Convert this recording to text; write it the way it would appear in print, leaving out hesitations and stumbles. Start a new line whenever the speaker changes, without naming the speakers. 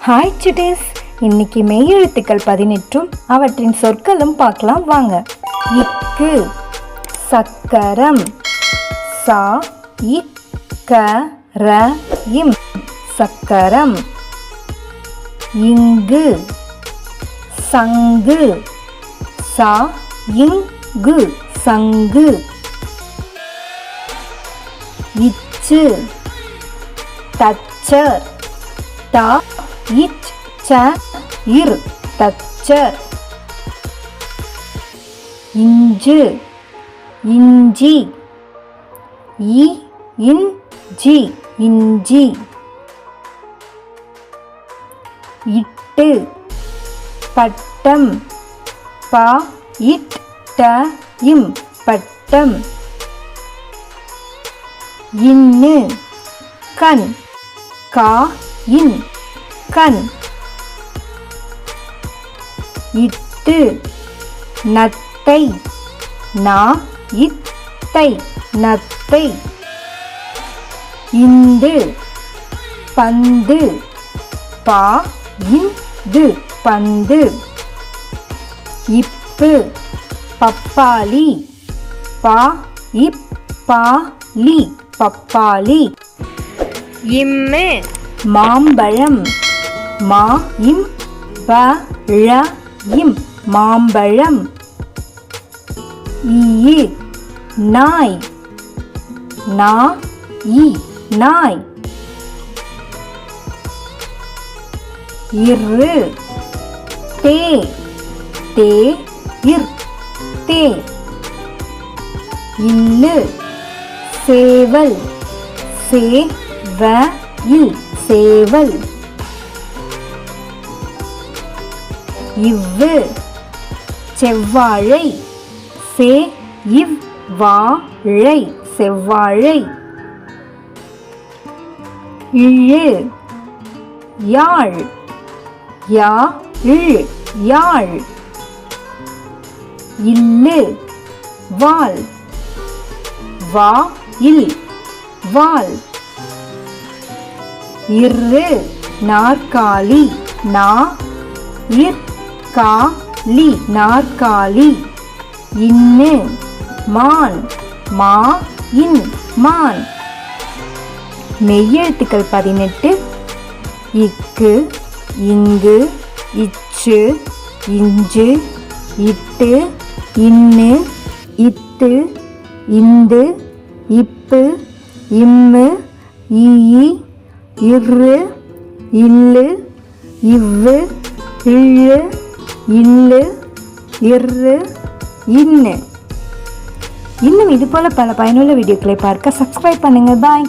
Hi cities, இன்னைக்கு மெய்யெழுத்துக்கள் 18 அவற்றின் சொற்களும் பார்க்கலாம் வாங்க. இக்கு சக்கரம், சா இக்க ர இம் சக்கரம். இங்கு சங்கு, சா இங்கு சங்கு. இச்சு தச்சர், தா இச் ச இர் தச்சர். இஞ்சு இஞ்சி, இ இஞ்சி இஞ்சி. இட்டு பட்டம், பா இட் ட இம் பட்டம். இன்னு கண், கா இன் கண். இட்டு நத்தை, நா இத்தை நத்தை. இந்து பந்து, பா இந்து பந்து. இப்பு பப்பாளி, பா இப்பாளி பப்பாளி. இம்மு மாம்பழம், மா இம் ப ழ இம் மாம்பழம். ஈ நாய், நா இ நாய். இரு தே, தே இர் தே. இல்லு சேவல், சே வ இல் சேவல். இவ்வு செவ்வாழை, சே இவ் வாழை செவ்வாழை. இழு யாழ், யா இழ் யாழ். இல்லு வால், வா இல் வால். இரு நாற்காலி, நா இர் கா லி நாற்காலி. இன்னு மான், மா இன் மான். மெய்யெழுத்துக்கள் 18. இக்கு இங்கு இச்சு இஞ்சு இட்டு இன்னு இத்து இந்து இப்பு இம்மு ஈ இரு இல்லு இவ்வு இழு இல்லு இரு இன்னு. இன்னும் இது போல பல பயனுள்ள வீடியோக்களை பார்க்க சப்ஸ்கிரைப் பண்ணுங்க. பாய்.